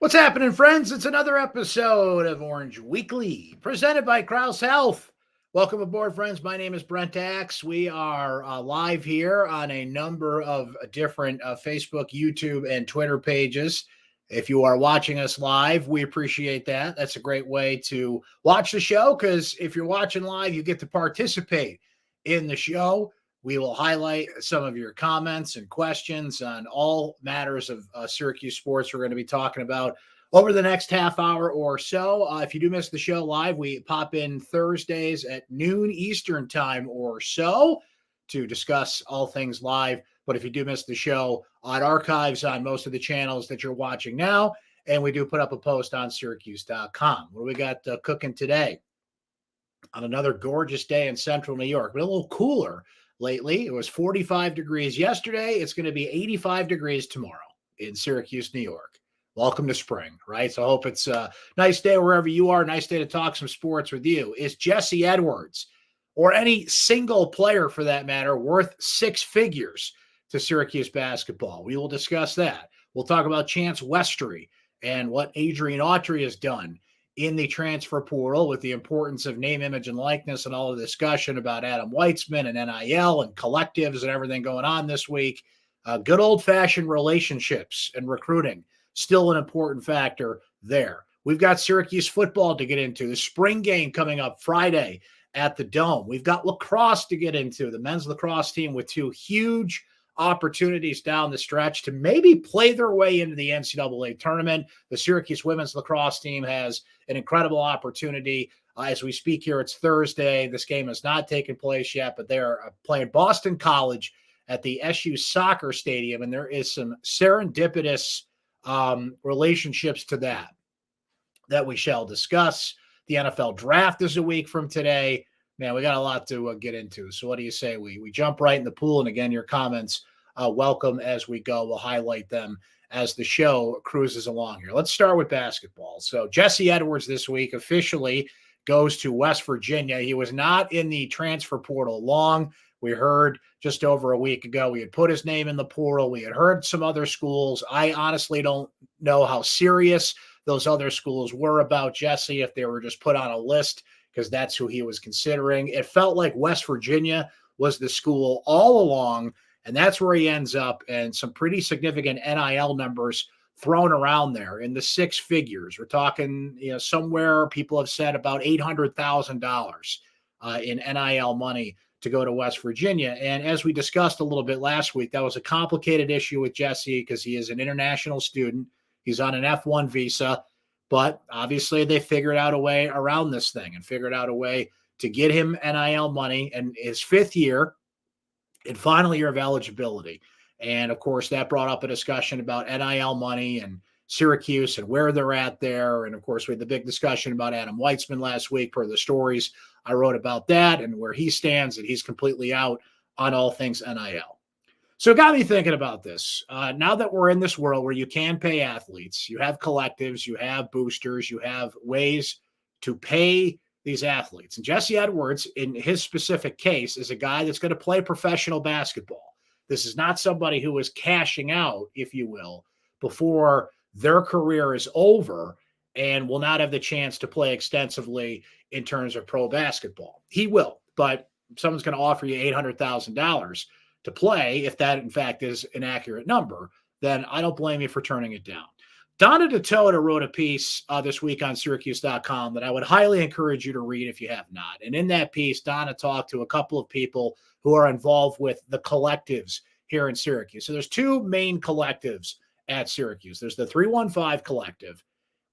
What's happening, friends? It's another episode of Orange Weekly, presented by Krause Health. Welcome aboard, friends. My name is Brent Axe. We are live here on a number of different Facebook, YouTube, and Twitter pages. If you are watching us live, we appreciate that. That's a great way to watch the show because if you're watching live, you get to participate in the show. We will highlight some of your comments and questions on all matters of Syracuse sports we're going to be talking about over the next half hour or so. If you do miss the show live, we pop in Thursdays at noon Eastern time or so to discuss all things live. But if you do miss the show, on archives on most of the channels that you're watching now, and we do put up a post on syracuse.com. What do we got cooking today? On another gorgeous day in central New York, but a little cooler lately. It was 45 degrees yesterday. It's going to be 85 degrees tomorrow in Syracuse, New York. Welcome to spring, right? So I hope it's a nice day wherever you are. Nice day to talk some sports with you. Is Jesse Edwards, or any single player for that matter, worth six figures to Syracuse basketball? We will discuss that. We'll talk about Chance Westerly and what Adrian Autry has done in the transfer portal with the importance of name, image, and likeness and all the discussion about Adam Weitzman and NIL and collectives and everything going on this week. Good old-fashioned relationships and recruiting, still an important factor there. We've got Syracuse football to get into. The spring game coming up Friday at the Dome. We've got lacrosse to get into. The men's lacrosse team with two huge opportunities down the stretch to maybe play their way into the NCAA tournament. The Syracuse women's lacrosse team has an incredible opportunity. As we speak here, it's Thursday. This game has not taken place yet, but they're playing Boston College at the SU soccer stadium, and there is some serendipitous relationships to that we shall discuss. The NFL draft is a week from today. Man, we got a lot to get into. So what do you say? We jump right in the pool. And again, your comments, welcome as we go. We'll highlight them as the show cruises along here. Let's start with basketball. So Jesse Edwards this week officially goes to West Virginia. He was not in the transfer portal long. We heard just over a week ago, we had put his name in the portal. We had heard some other schools. I honestly don't know how serious those other schools were about Jesse, if they were just put on a list, because that's who he was considering. It felt like West Virginia was the school all along, and that's where he ends up, and some pretty significant NIL numbers thrown around there in the six figures. We're talking, somewhere people have said about $800,000 in NIL money to go to West Virginia. And as we discussed a little bit last week, that was a complicated issue with Jesse because he is an international student. He's on an F1 visa. But obviously they figured out a way around this thing and figured out a way to get him NIL money in his fifth year and final year of eligibility. And of course, that brought up a discussion about NIL money and Syracuse and where they're at there. And of course, we had the big discussion about Adam Weitzman last week per the stories I wrote about that and where he stands, and he's completely out on all things NIL. So it got me thinking about this. Now that we're in this world where you can pay athletes, you have collectives, you have boosters, you have ways to pay these athletes. And Jesse Edwards, in his specific case, is a guy that's going to play professional basketball. This is not somebody who is cashing out, if you will, before their career is over and will not have the chance to play extensively in terms of pro basketball. He will, but someone's going to offer you $800,000 to play, if that in fact is an accurate number, then I don't blame you for turning it down. Donna DeToda wrote a piece this week on syracuse.com that I would highly encourage you to read if you have not. And in that piece, Donna talked to a couple of people who are involved with the collectives here in Syracuse. So there's two main collectives at Syracuse. There's the 315 collective,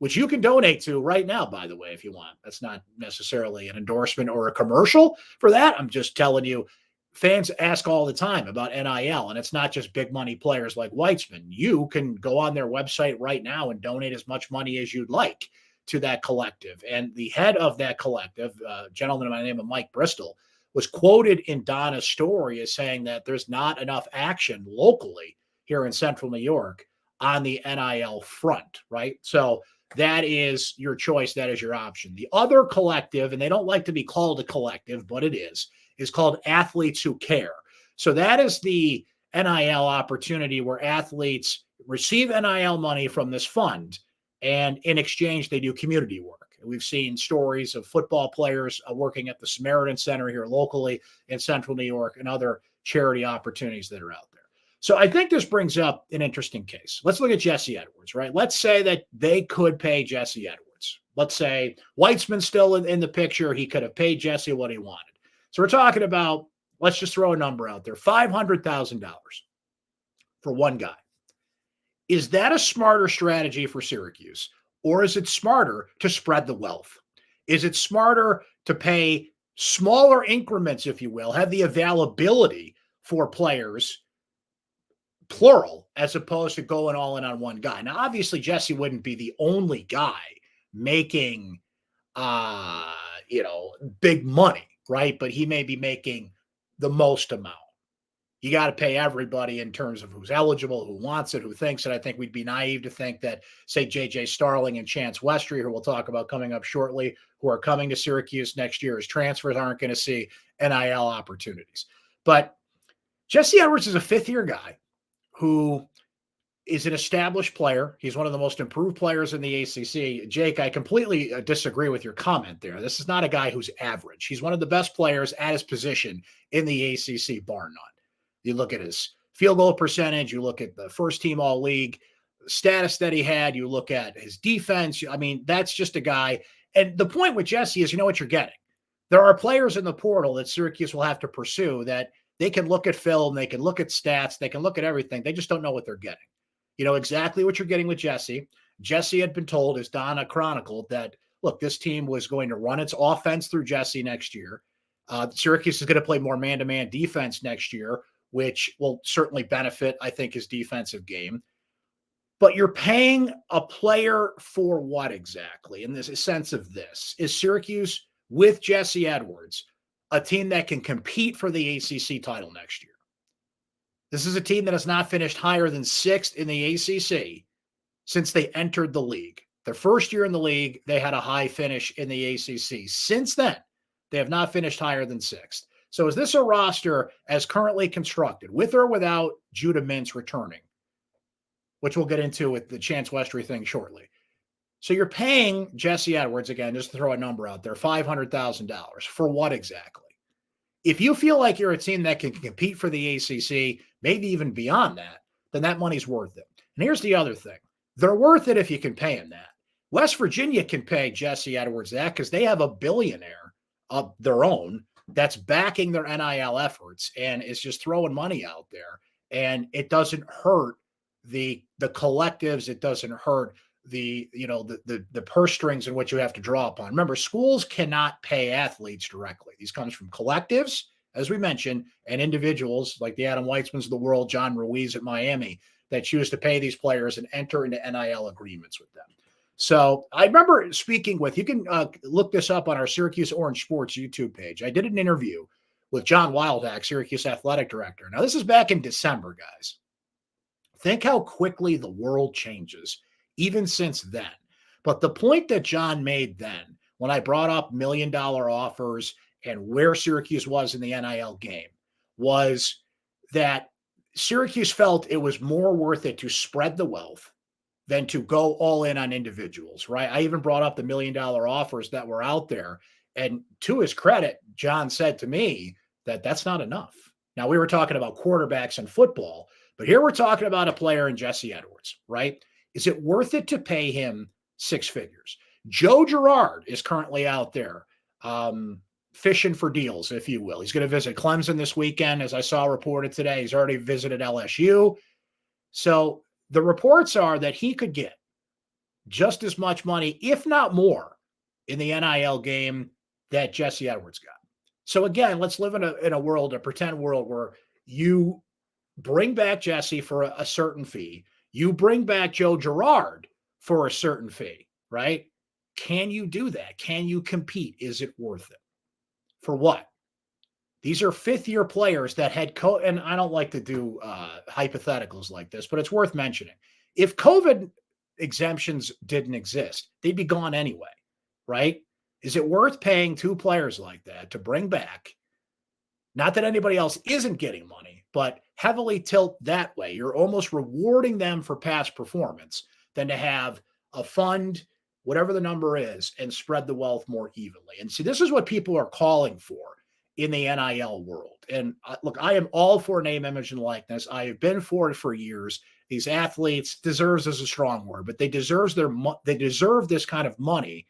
which you can donate to right now, by the way, if you want. That's not necessarily an endorsement or a commercial for that. I'm just telling you, fans ask all the time about NIL, and it's not just big money players like Weitzman. You can go on their website right now and donate as much money as you'd like to that collective. And the head of that collective, a gentleman by the name of Mike Bristol, was quoted in Donna's story as saying that there's not enough action locally here in central New York on the NIL front, right? So that is your choice. That is your option. The other collective, and they don't like to be called a collective, but it is called Athletes Who Care. So that is the NIL opportunity where athletes receive NIL money from this fund, And in exchange, they do community work. We've seen stories of football players working at the Samaritan Center here locally in central New York and other charity opportunities that are out there. So I think this brings up an interesting case. Let's look at Jesse Edwards, right? Let's say that they could pay Jesse Edwards. Let's say Weitzman's still in the picture. He could have paid Jesse what he wanted. So we're talking about, let's just throw a number out there, $500,000 for one guy. Is that a smarter strategy for Syracuse? Or is it smarter to spread the wealth? Is it smarter to pay smaller increments, if you will, have the availability for players, plural, as opposed to going all in on one guy? Now, obviously, Jesse wouldn't be the only guy making, big money, right? But he may be making the most amount. You got to pay everybody in terms of who's eligible, who wants it, who thinks it. I think we'd be naive to think that, say, J.J. Starling and Chance Westerly, who we'll talk about coming up shortly, who are coming to Syracuse next year as transfers, aren't going to see NIL opportunities. But Jesse Edwards is a fifth-year guy who is an established player. He's one of the most improved players in the ACC. Jake, I completely disagree with your comment there. This is not a guy who's average. He's one of the best players at his position in the ACC, bar none. You look at his field goal percentage, you look at the first team all league status that he had, you look at his defense. I mean, that's just a guy. And the point with Jesse is, you know what you're getting. There are players in the portal that Syracuse will have to pursue that they can look at film, they can look at stats, they can look at everything. They just don't know what they're getting. You know exactly what you're getting with Jesse. Jesse had been told, as Donna chronicled, that, look, this team was going to run its offense through Jesse next year. Syracuse is going to play more man-to-man defense next year, which will certainly benefit, I think, his defensive game. But you're paying a player for what exactly? In this sense of this, is Syracuse with Jesse Edwards a team that can compete for the ACC title next year? This is a team that has not finished higher than sixth in the ACC since they entered the league. Their first year in the league, they had a high finish in the ACC. Since then, they have not finished higher than sixth. So is this a roster as currently constructed, with or without Judah Mintz returning, which we'll get into with the Chance Westerly thing shortly? So you're paying Jesse Edwards, again, just to throw a number out there, $500,000. For what exactly? If you feel like you're a team that can compete for the ACC, maybe even beyond that, then that money's worth it. And here's the other thing. They're worth it if you can pay them that. West Virginia can pay Jesse Edwards that because they have a billionaire of their own that's backing their NIL efforts and is just throwing money out there. And it doesn't hurt the collectives. It doesn't hurt the purse strings in which you have to draw upon. Remember, schools cannot pay athletes directly. These comes from collectives, as we mentioned, and individuals like the Adam Weitzmans of the world, John Ruiz at Miami, that choose to pay these players and enter into NIL agreements with them. So I remember speaking with, you can look this up on our Syracuse Orange Sports YouTube page. I did an interview with John Wildack, Syracuse athletic director. Now, this is back in December, guys. Think how quickly the world changes, even since then. But the point that John made then, when I brought up $1 million offers and where Syracuse was in the NIL game, was that Syracuse felt it was more worth it to spread the wealth than to go all in on individuals, right? I even brought up the $1 million offers that were out there. And to his credit, John said to me that that's not enough. Now, we were talking about quarterbacks in football, but here we're talking about a player in Jesse Edwards, right? Is it worth it to pay him six figures? Joe Girard is currently out there fishing for deals, if you will. He's going to visit Clemson this weekend, as I saw reported today. He's already visited LSU. So the reports are that he could get just as much money, if not more, in the NIL game that Jesse Edwards got. So again, let's live in a world, a pretend world, where you bring back Jesse for a certain fee. You bring back Joe Girard for a certain fee, right? Can you do that? Can you compete? Is it worth it? For what? These are fifth-year players that had and I don't like to do hypotheticals like this, but it's worth mentioning. If COVID exemptions didn't exist, they'd be gone anyway, right? Is it worth paying two players like that to bring back? Not that anybody else isn't getting money, but heavily tilt that way. You're almost rewarding them for past performance than to have a fund, whatever the number is, and spread the wealth more evenly. And see, this is what people are calling for in the NIL world. And look, I am all for name, image, and likeness. I have been for it for years. These athletes, deserves is a strong word, but they deserve this kind of money.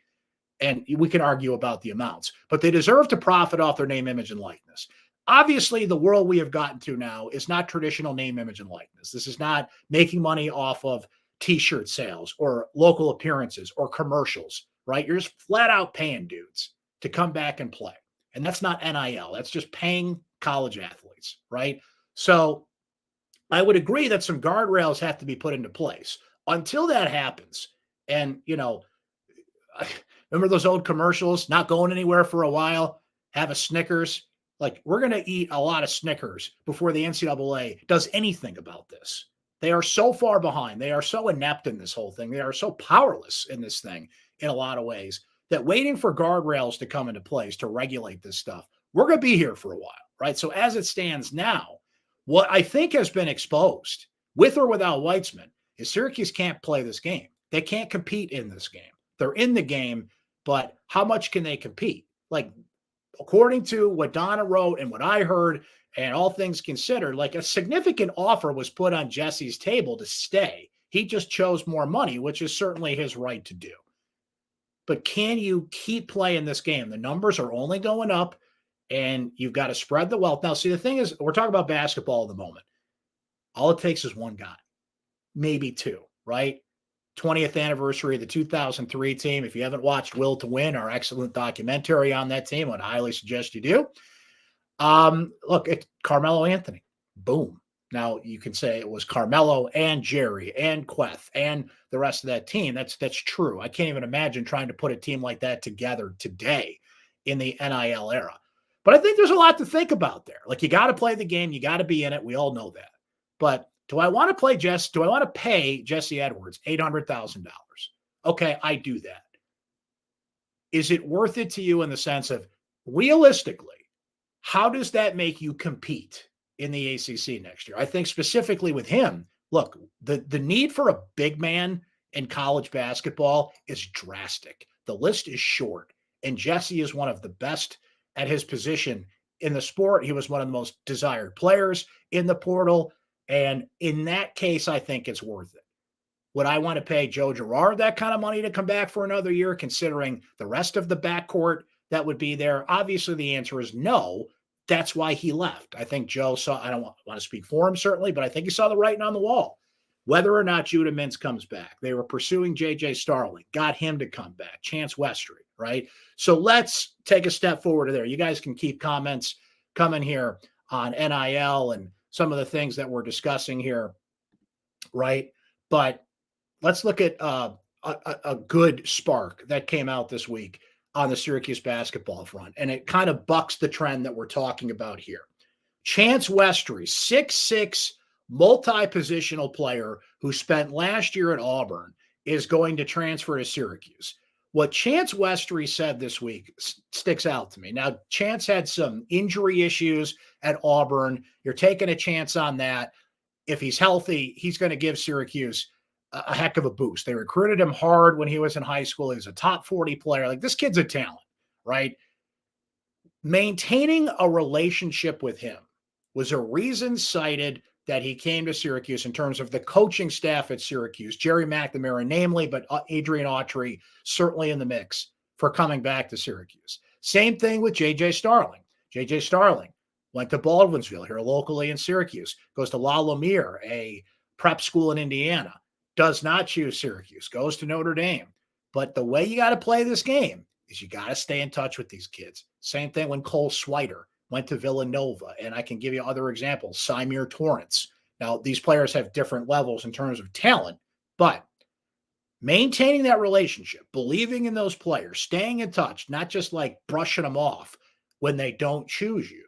And we can argue about the amounts, but they deserve to profit off their name, image, and likeness. Obviously, the world we have gotten to now is not traditional name, image, and likeness. This is not making money off of t-shirt sales or local appearances or commercials, right? You're just flat out paying dudes to come back and play. And that's not NIL. That's just paying college athletes, right? So I would agree that some guardrails have to be put into place. Until that happens, and, remember those old commercials, not going anywhere for a while, have a Snickers? Like, we're going to eat a lot of Snickers before the NCAA does anything about this. They are so far behind. They are so inept in this whole thing. They are so powerless in this thing in a lot of ways that waiting for guardrails to come into place to regulate this stuff, we're going to be here for a while, right? So as it stands now, what I think has been exposed, with or without Weitzman, is Syracuse can't play this game. They can't compete in this game. They're in the game, but how much can they compete? Like, according to what Donna wrote and what I heard, and all things considered, like, a significant offer was put on Jesse's table to stay. He just chose more money, which is certainly his right to do. But can you keep playing this game? The numbers are only going up, and you've got to spread the wealth. Now, see, the thing is, we're talking about basketball at the moment. All it takes is one guy, maybe two, right? 20th anniversary of the 2003 team. If you haven't watched Will to Win, our excellent documentary on that team, I would highly suggest you do. Look, it's Carmelo Anthony. Boom. Now you can say it was Carmelo and Jerry and Queth and the rest of that team. That's true. I can't even imagine trying to put a team like that together today in the NIL era. But I think there's a lot to think about there. Like, you got to play the game. You got to be in it. We all know that. But do I want to pay Jesse Edwards $800,000? Okay, I do that. Is it worth it to you in the sense of, realistically, how does that make you compete in the ACC next year? I think specifically with him, look, the need for a big man in college basketball is drastic. The list is short, and Jesse is one of the best at his position in the sport. He was one of the most desired players in the portal. And in that case, I think it's worth it. Would I want to pay Joe Girard that kind of money to come back for another year, considering the rest of the backcourt that would be there? Obviously, the answer is no. That's why he left. I think Joe saw, I don't want to speak for him, certainly, but I think he saw the writing on the wall. Whether or not Judah Mintz comes back, they were pursuing J.J. Starling, got him to come back, Chance Westerly, right? So let's take a step forward there. You guys can keep comments coming here on NIL and some of the things that we're discussing here, right? But let's look at a good spark that came out this week on the Syracuse basketball front, and it kind of bucks the trend that we're talking about here. Chance Westerly, 6'6", multi-positional player who spent last year at Auburn, is going to transfer to Syracuse. What Chance Westerly said this week sticks out to me. Now, Chance had some injury issues at Auburn. You're taking a chance on that. If he's healthy, he's going to give Syracuse a heck of a boost. They recruited him hard when he was in high school. He was a top 40 player. Like, this kid's a talent, right? Maintaining a relationship with him was a reason cited that he came to Syracuse in terms of the coaching staff at Syracuse, Jerry McNamara namely, but Adrian Autry certainly in the mix for coming back to Syracuse. Same thing with J.J. Starling. J.J. Starling went to Baldwinsville here locally in Syracuse, goes to La Lumiere, a prep school in Indiana, does not choose Syracuse, goes to Notre Dame. But the way you got to play this game is you got to stay in touch with these kids. Same thing when Cole Swider went to Villanova, and I can give you other examples, Symir Torrance. Now, these players have different levels in terms of talent, but maintaining that relationship, believing in those players, staying in touch, not just like brushing them off when they don't choose you,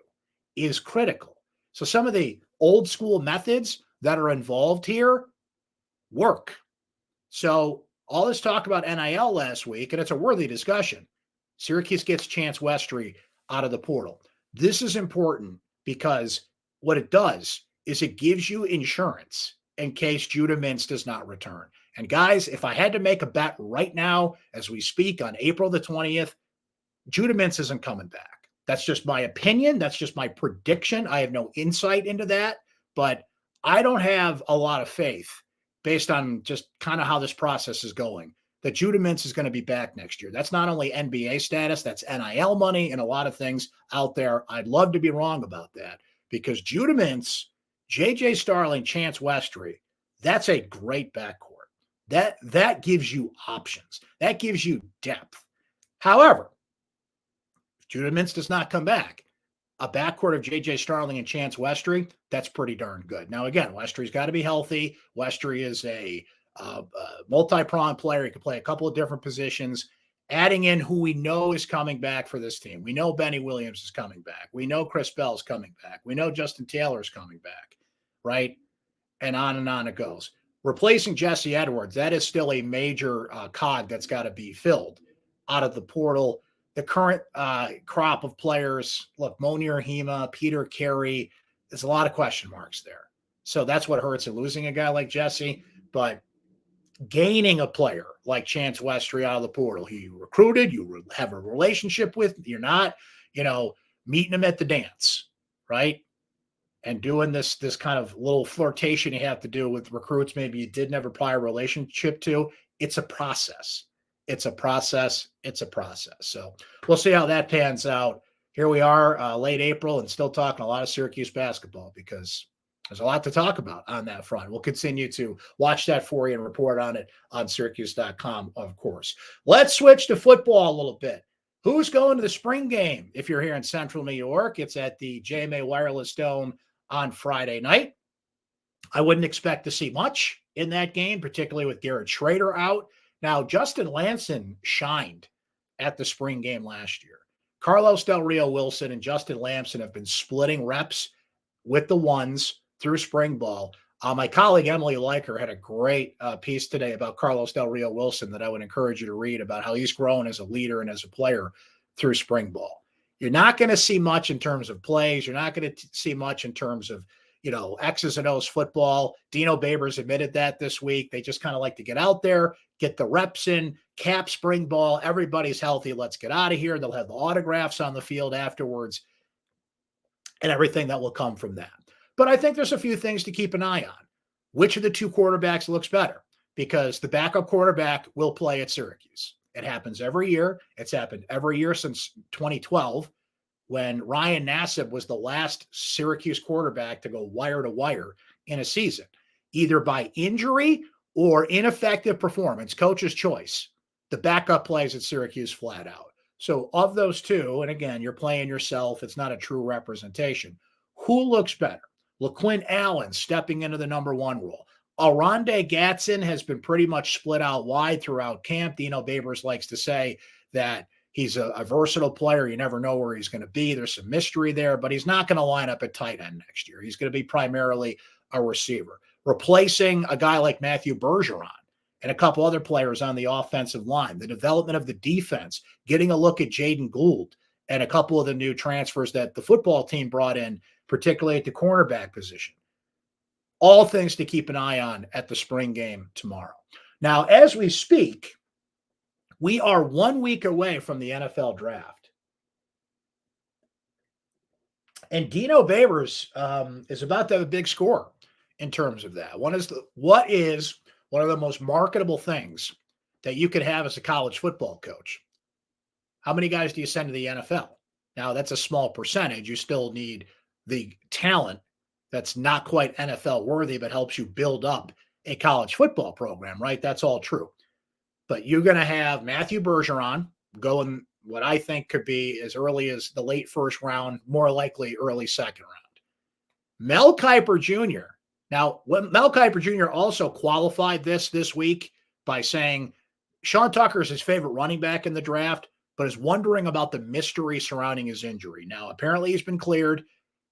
is critical. So some of the old school methods that are involved here work. So all this talk about NIL last week, and it's a worthy discussion. Syracuse gets Chance Westerly out of the portal. This is important because what it does is it gives you insurance in case Judah Mintz does not return. And guys, if I had to make a bet right now as we speak on April the 20th, Judah Mintz isn't coming back. That's just my opinion. That's just my prediction. I have no insight into that, but I don't have a lot of faith based on just kind of how this process is going that Judah Mintz is going to be back next year. That's not only NBA status, that's NIL money and a lot of things out there. I'd love to be wrong about that because Judah Mintz, JJ Starling, Chance Westry, that's a great backcourt. That gives you options. That gives you depth. However, if Judah Mintz does not come back, a backcourt of JJ Starling and Chance Westry, that's pretty darn good. Now, again, Westry's got to be healthy. Westry is a multi-pronged player. He can play a couple of different positions. Adding in who we know is coming back for this team. We know Benny Williams is coming back. We know Chris Bell's coming back. We know Justin Taylor's coming back, right? And on it goes. Replacing Jesse Edwards, that is still a major cog that's got to be filled out of the portal. The current crop of players, look, Monir Hema, Peter Carey, there's a lot of question marks there. So that's what hurts in losing a guy like Jesse. But gaining a player like Chance Westry out of the portal, who you recruited, you have a relationship with, you're not, meeting him at the dance, right? And doing this kind of little flirtation you have to do with recruits maybe you didn't have a prior relationship to. It's a process. It's a process. It's a process. So we'll see how that pans out. Here we are, late April, and still talking a lot of Syracuse basketball because there's a lot to talk about on that front. We'll continue to watch that for you and report on it on syracuse.com, of course. Let's switch to football a little bit. Who's going to the spring game? If you're here in Central New York, it's at the JMA Wireless Dome on Friday night. I wouldn't expect to see much in that game, particularly with Garrett Schrader out. Now, Justin Lamson shined at the spring game last year. Carlos Del Rio Wilson and Justin Lamson have been splitting reps with the ones through spring ball. My colleague Emily Leiker had a great piece today about Carlos Del Rio Wilson that I would encourage you to read about how he's grown as a leader and as a player through spring ball. You're not going to see much in terms of plays. You're not going to see much in terms of, X's and O's football. Dino Babers admitted that this week. They just kind of like to get out there, get the reps in, cap spring ball. Everybody's healthy. Let's get out of here. They'll have the autographs on the field afterwards and everything that will come from that. But I think there's a few things to keep an eye on. Which of the two quarterbacks looks better? Because the backup quarterback will play at Syracuse. It happens every year. It's happened every year since 2012 when Ryan Nassib was the last Syracuse quarterback to go wire to wire in a season, either by injury or ineffective performance, coach's choice. The backup plays at Syracuse flat out. So of those two, and again, you're playing yourself, it's not a true representation. Who looks better? LaQuinn Allen stepping into the number one role. Aronde Gatson has been pretty much split out wide throughout camp. Dino Babers likes to say that he's a versatile player. You never know where he's going to be. There's some mystery there, but he's not going to line up at tight end next year. He's going to be primarily a receiver, replacing a guy like Matthew Bergeron and a couple other players on the offensive line. The development of the defense, getting a look at Jaden Gould and a couple of the new transfers that the football team brought in, particularly at the cornerback position. All things to keep an eye on at the spring game tomorrow. Now, as we speak, we are 1 week away from the NFL draft. And Dino Babers is about to have a big score in terms of that. What is one of the most marketable things that you could have as a college football coach? How many guys do you send to the NFL? Now, that's a small percentage. You still need the talent that's not quite NFL worthy, but helps you build up a college football program, right? That's all true. But you're going to have Matthew Bergeron going what I think could be as early as the late first round, more likely early second round. Mel Kiper Jr. Now, Mel Kiper Jr. also qualified this week by saying Sean Tucker is his favorite running back in the draft, but is wondering about the mystery surrounding his injury. Now, apparently he's been cleared.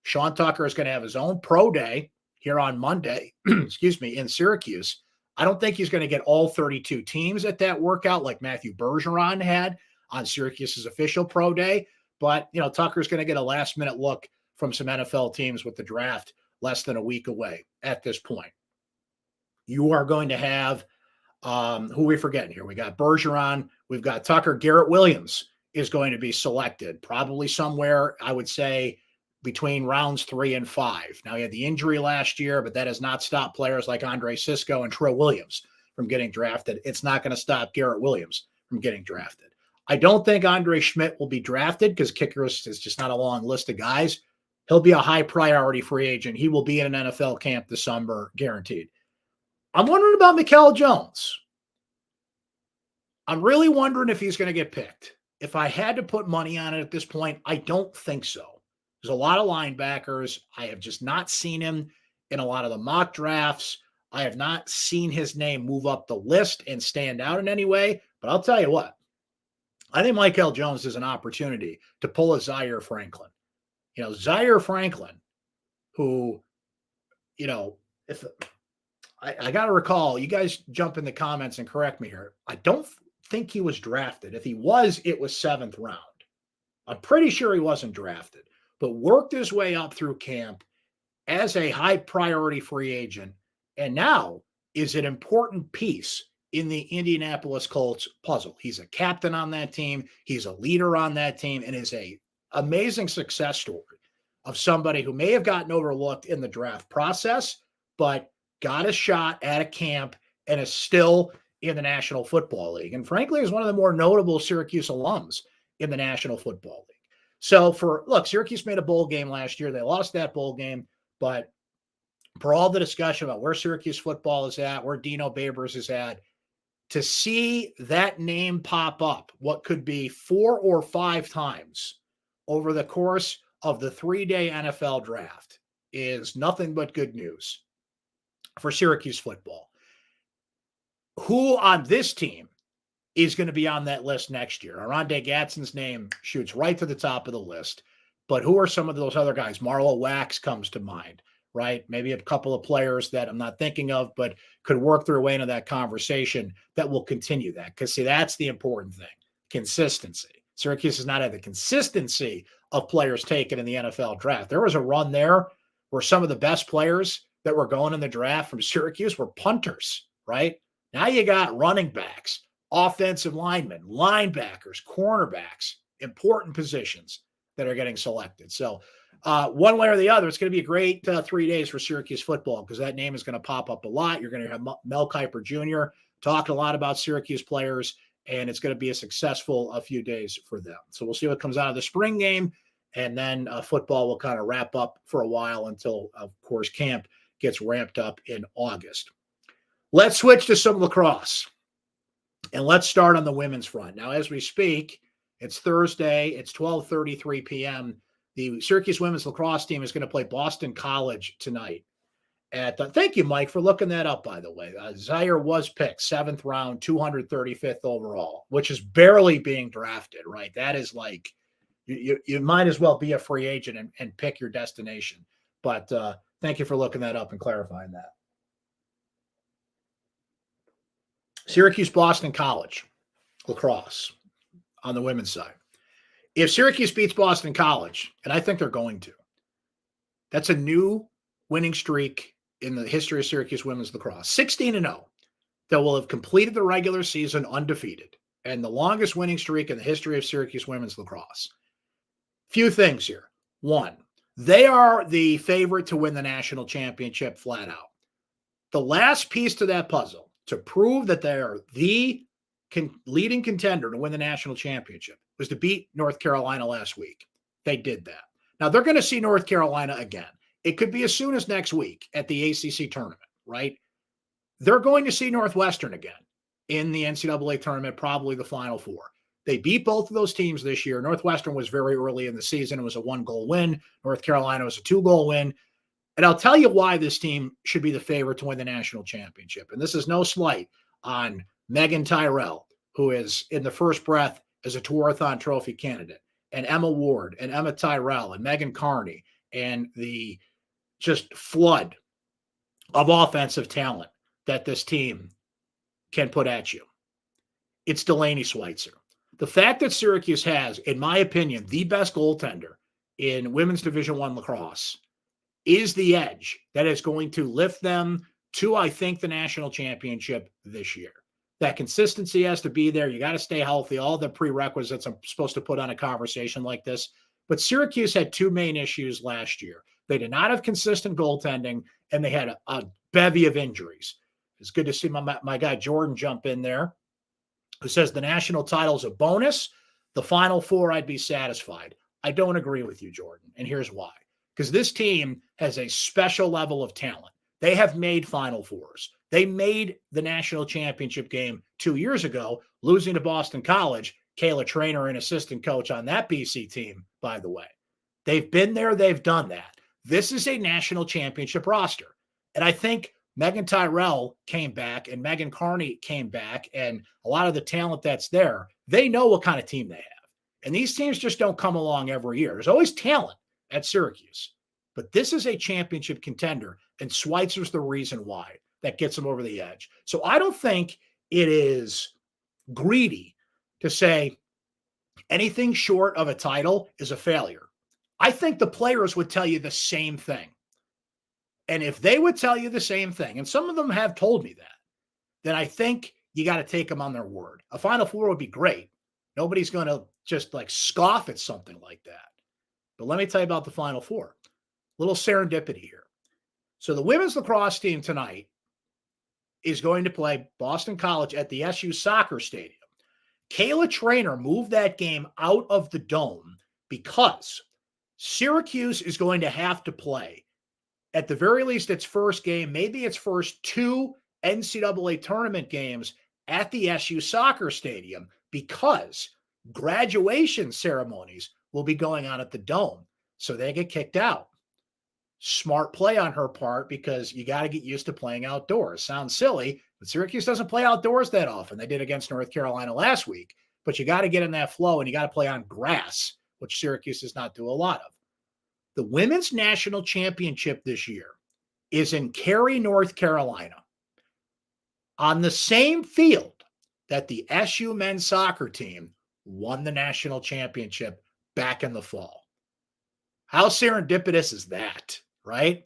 Sean Tucker is going to have his own pro day here on Monday, in Syracuse. I don't think he's going to get all 32 teams at that workout like Matthew Bergeron had on Syracuse's official pro day. But, Tucker's going to get a last-minute look from some NFL teams with the draft less than a week away at this point. You are going to have Who are we forgetting here? We got Bergeron. We've got Tucker. Garrett Williams is going to be selected, probably somewhere, I would say, between rounds 3 and 5. Now, he had the injury last year, but that has not stopped players like Andre Sisco and Trill Williams from getting drafted. It's not going to stop Garrett Williams from getting drafted. I don't think Andre Schmidt will be drafted because kickers is just not a long list of guys. He'll be a high priority free agent. He will be in an NFL camp this summer, guaranteed. I'm wondering about Mikel Jones. I'm really wondering if he's going to get picked. If I had to put money on it at this point, I don't think so. There's a lot of linebackers. I have just not seen him in a lot of the mock drafts. I have not seen his name move up the list and stand out in any way. But I'll tell you what, I think Mikel Jones is an opportunity to pull a Zaire Franklin. Zaire Franklin, who, if I got to recall, you guys jump in the comments and correct me here. I don't think he was drafted. If he was, it was 7th round. I'm pretty sure he wasn't drafted, but worked his way up through camp as a high priority free agent, and now is an important piece in the Indianapolis Colts puzzle. He's a captain on that team. He's a leader on that team, and is a amazing success story of somebody who may have gotten overlooked in the draft process, but got a shot at a camp and is still in the National Football League. And frankly, is one of the more notable Syracuse alums in the National Football League. So Syracuse made a bowl game last year. They lost that bowl game, but for all the discussion about where Syracuse football is at, where Dino Babers is at, to see that name pop up, what could be 4 or 5 times over the course of the 3-day NFL draft, is nothing but good news for Syracuse football. Who on this team is going to be on that list next year? Arondé Gadsden's name shoots right to the top of the list. But who are some of those other guys? Marlo Wax comes to mind, right? Maybe a couple of players that I'm not thinking of, but could work their way into that conversation that will continue that. Because, see, that's the important thing. Consistency. Syracuse has not had the consistency of players taken in the NFL draft. There was a run there where some of the best players that were going in the draft from Syracuse were punters, right? Now you got running backs, offensive linemen, linebackers, cornerbacks, important positions that are getting selected. So one way or the other, it's going to be a great 3 days for Syracuse football, because that name is going to pop up a lot. You're going to have Mel Kiper Jr. talking a lot about Syracuse players, and it's going to be a successful few days for them. So we'll see what comes out of the spring game, and then football will kind of wrap up for a while until, of course, camp gets ramped up in August. Let's switch to some lacrosse, and let's start on the women's front. Now, as we speak, it's Thursday. It's 12:33 p.m. The Syracuse women's lacrosse team is going to play Boston College tonight. Thank you, Mike, for looking that up, by the way. Zaire was picked 7th round, 235th overall, which is barely being drafted, right? That is like, you might as well be a free agent and pick your destination. But thank you for looking that up and clarifying that. Syracuse Boston College lacrosse on the women's side. If Syracuse beats Boston College, and I think they're going to, that's a new winning streak in the history of Syracuse women's lacrosse. 16-0 that will have completed the regular season undefeated, and the longest winning streak in the history of Syracuse women's lacrosse. Few things here. One, they are the favorite to win the national championship flat out. The last piece to that puzzle to prove that they are the leading contender to win the national championship was to beat North Carolina last week. They did that. Now they're going to see North Carolina again. It could be as soon as next week at the ACC tournament, right? They're going to see Northwestern again in the NCAA tournament, probably the Final Four. They beat both of those teams this year. Northwestern was very early in the season. It was a 1-goal win. North Carolina was a 2-goal win. And I'll tell you why this team should be the favorite to win the national championship. And this is no slight on Megan Tyrell, who is in the first breath as a Tuarathon Trophy candidate, and Emma Ward and Emma Tyrell and Megan Carney, and the just flood of offensive talent that this team can put at you. It's Delaney Schweitzer. The fact that Syracuse has, in my opinion, the best goaltender in women's Division I lacrosse is the edge that is going to lift them to, I think, the national championship this year. That consistency has to be there. You got to stay healthy, all the prerequisites I'm supposed to put on a conversation like this. But Syracuse had two main issues last year. They did not have consistent goaltending, and they had a bevy of injuries. It's good to see my guy Jordan jump in there, who says the national title is a bonus. The Final Four, I'd be satisfied. I don't agree with you, Jordan, and here's why. Because this team has a special level of talent. They have made Final Fours. They made the national championship game 2 years ago, losing to Boston College. Kayla Trainer, an assistant coach on that BC team, by the way. They've been there. They've done that. This is a national championship roster. And I think Megan Tyrell came back and Megan Carney came back, and a lot of the talent that's there, they know what kind of team they have. And these teams just don't come along every year. There's always talent at Syracuse. But this is a championship contender, and Schweitzer's the reason why. That gets them over the edge. So I don't think it is greedy to say anything short of a title is a failure. I think the players would tell you the same thing. And if they would tell you the same thing, and some of them have told me that, then I think you got to take them on their word. A Final Four would be great. Nobody's going to just like scoff at something like that. But let me tell you about the Final Four. Little serendipity here. So the women's lacrosse team tonight is going to play Boston College at the SU Soccer Stadium. Kayla Trainer moved that game out of the dome because Syracuse is going to have to play, at the very least, its first game, maybe its first two NCAA tournament games at the SU Soccer Stadium, because graduation ceremonies will be going on at the dome. So they get kicked out. Smart play on her part, because you got to get used to playing outdoors. Sounds silly, but Syracuse doesn't play outdoors that often. They did against North Carolina last week, but you got to get in that flow and you got to play on grass, which Syracuse does not do a lot of. The women's national championship this year is in Cary, North Carolina, on the same field that the SU men's soccer team won the national championship back in the fall. How serendipitous is that? Right?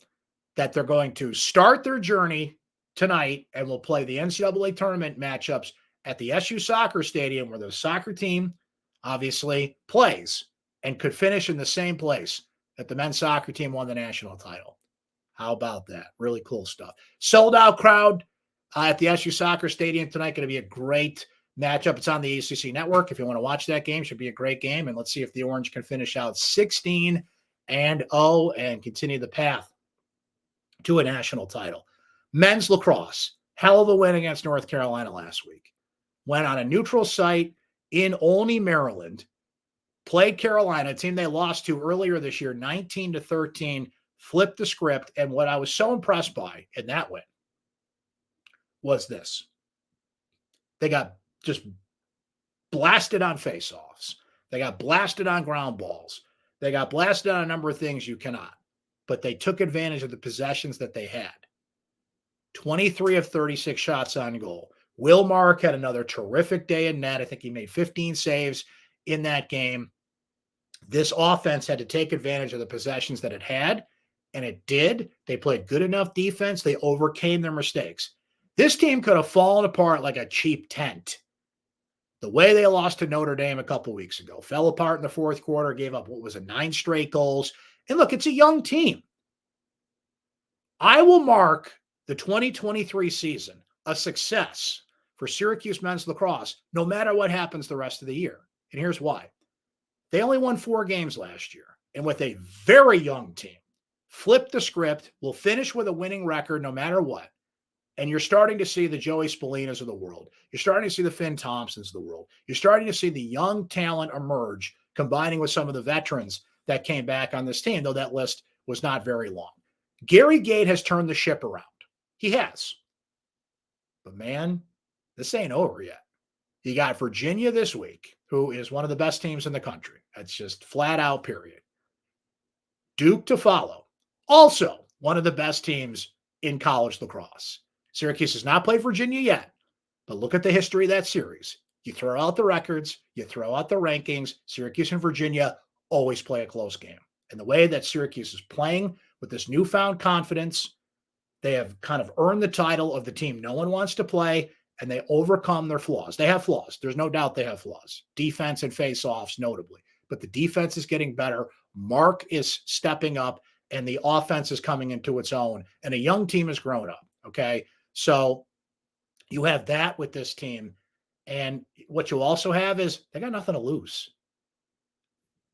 That they're going to start their journey tonight and will play the NCAA tournament matchups at the SU Soccer Stadium, where the soccer team obviously plays, and could finish in the same place that the men's soccer team won the national title. How about that? Really cool stuff. Sold out crowd at the SU Soccer Stadium tonight. Going to be a great matchup. It's on the ACC network. If you want to watch that game, should be a great game. And let's see if the Orange can finish out 16-0 and continue the path to a national title. Men's lacrosse, hell of a win against North Carolina last week. Went on a neutral site in Olney, Maryland. Played Carolina, a team they lost to earlier this year, 19-13, flipped the script. And what I was so impressed by in that win was this. They got just blasted on faceoffs. They got blasted on ground balls. They got blasted on a number of things you cannot. But they took advantage of the possessions that they had. 23 of 36 shots on goal. Will Mark had another terrific day in net. I think he made 15 saves in that game. This offense had to take advantage of the possessions that it had, and it did. They played good enough defense. They overcame their mistakes. This team could have fallen apart like a cheap tent. The way they lost to Notre Dame a couple weeks ago, fell apart in the fourth quarter, gave up what was 9 straight goals. And look, it's a young team. I will mark the 2023 season a success for Syracuse men's lacrosse, no matter what happens the rest of the year. And here's why. They only won 4 games last year. And with a very young team, flipped the script, will finish with a winning record no matter what. And you're starting to see the Joey Spallinas of the world. You're starting to see the Finn Thompsons of the world. You're starting to see the young talent emerge, combining with some of the veterans that came back on this team, though that list was not very long. Gary Gate has turned the ship around. He has. But man, this ain't over yet. You got Virginia this week, who is one of the best teams in the country. That's just flat out, period. Duke to follow. Also one of the best teams in college lacrosse. Syracuse has not played Virginia yet, but look at the history of that series. You throw out the records, you throw out the rankings. Syracuse and Virginia always play a close game. And the way that Syracuse is playing with this newfound confidence, they have kind of earned the title of the team no one wants to play, and they overcome their flaws. They have flaws. There's no doubt they have flaws. Defense and face-offs, notably. But the defense is getting better. Mark is stepping up, and the offense is coming into its own. And a young team has grown up, okay? So you have that with this team. And what you also have is they got nothing to lose.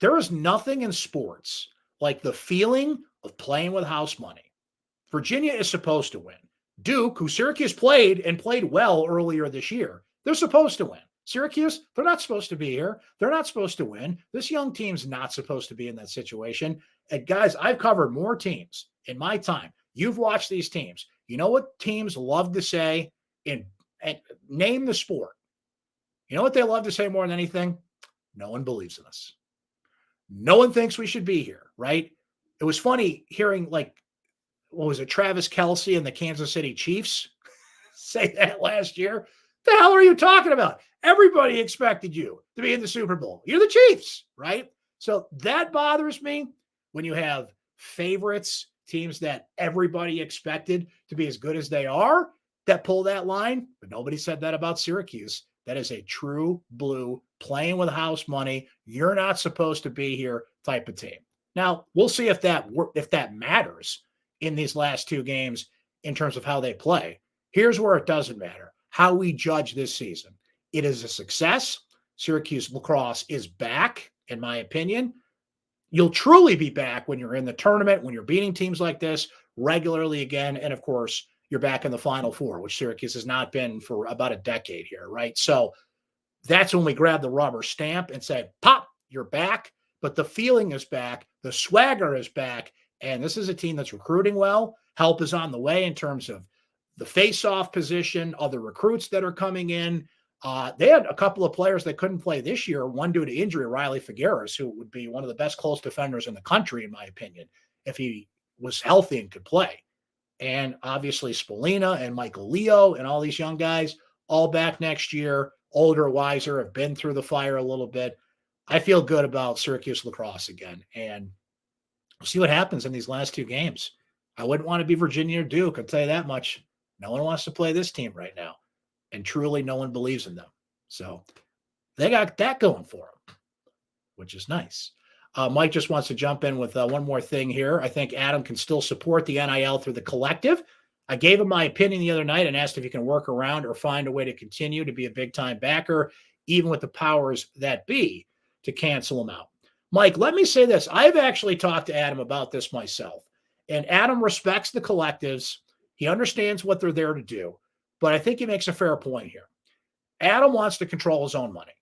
There is nothing in sports like the feeling of playing with house money. Virginia is supposed to win. Duke, who Syracuse played and played well earlier this year, they're supposed to win. Syracuse, they're not supposed to be here. They're not supposed to win. This young team's not supposed to be in that situation. And guys, I've covered more teams in my time. You've watched these teams. You know what teams love to say and name the sport. You know what they love to say more than anything? No one believes in us. No one thinks we should be here, right? It was funny hearing, like, what was it, Travis Kelce and the Kansas City Chiefs say that last year. The hell are you talking about? Everybody expected you to be in the Super Bowl. You're the Chiefs, right? So that bothers me when you have favorites, teams that everybody expected to be as good as they are, that pull that line. But nobody said that about Syracuse. That is a true blue, playing with house money. You're not supposed to be here type of team. Now, we'll see if that matters in these last two games in terms of how they play. Here's where it doesn't matter: how we judge this season. It is a success. Syracuse lacrosse is back, in my opinion. You'll truly be back when you're in the tournament, when you're beating teams like this regularly again. And of course, you're back in the Final Four, which Syracuse has not been for about a decade here, right? So that's when we grab the rubber stamp and say, pop, you're back. But the feeling is back. The swagger is back. And this is a team that's recruiting well. Help is on the way in terms of the face-off position, other recruits that are coming in. They had a couple of players that couldn't play this year, one due to injury, Riley Figueres, who would be one of the best close defenders in the country, in my opinion, if he was healthy and could play. And obviously Spolina and Michael Leo and all these young guys, all back next year, older, wiser, have been through the fire a little bit. I feel good about Syracuse lacrosse again. And we'll see what happens in these last two games. I wouldn't want to be Virginia or Duke, I'll tell you that much. No one wants to play this team right now. And truly, no one believes in them. So they got that going for them, which is nice. Mike just wants to jump in with one more thing here. I think Adam can still support the NIL through the collective. I gave him my opinion the other night and asked if he can work around or find a way to continue to be a big-time backer, even with the powers that be, to cancel him out. Mike, let me say this. I've actually talked to Adam about this myself. And Adam respects the collectives. He understands what they're there to do. But I think he makes a fair point here. Adam wants to control his own money.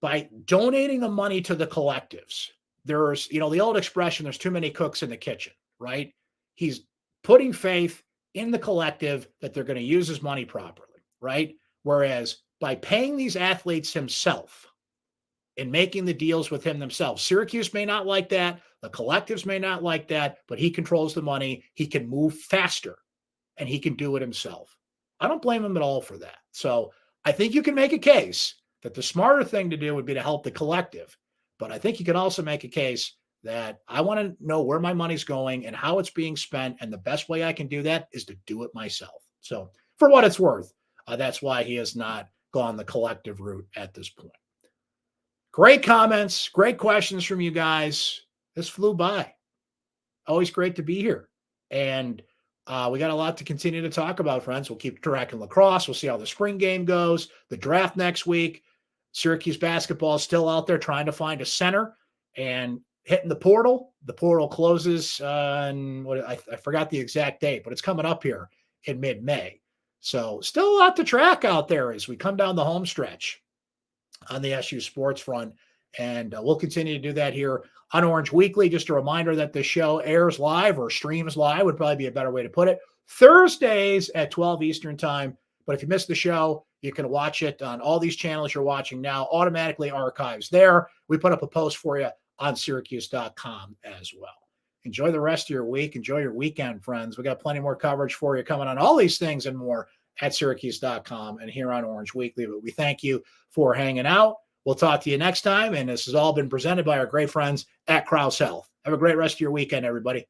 By donating the money to the collectives, there's, the old expression, there's too many cooks in the kitchen, right? He's putting faith in the collective that they're going to use his money properly, right? Whereas by paying these athletes himself and making the deals with him themselves, Syracuse may not like that. The collectives may not like that, but he controls the money. He can move faster and he can do it himself. I don't blame him at all for that. So I think you can make a case that the smarter thing to do would be to help the collective. But I think you can also make a case that I want to know where my money's going and how it's being spent. And the best way I can do that is to do it myself. So for what it's worth, that's why he has not gone the collective route at this point. Great comments, great questions from you guys. This flew by. Always great to be here. And we got a lot to continue to talk about, friends. We'll keep tracking lacrosse. We'll see how the spring game goes, the draft next week. Syracuse basketball is still out there trying to find a center and hitting the portal. The portal closes on I forgot the exact date, but it's coming up here in mid-May. So still a lot to track out there as we come down the home stretch on the SU sports front. And we'll continue to do that here on Orange Weekly. Just a reminder that the show airs live, or streams live would probably be a better way to put it, Thursdays at 12 Eastern time. But if you missed the show, you can watch it on all these channels you're watching now, automatically archives there. We put up a post for you on syracuse.com as well. Enjoy the rest of your week. Enjoy your weekend, friends. We got plenty more coverage for you coming on all these things and more at syracuse.com and here on Orange Weekly. But we thank you for hanging out. We'll talk to you next time. And this has all been presented by our great friends at Krause Health. Have a great rest of your weekend, everybody.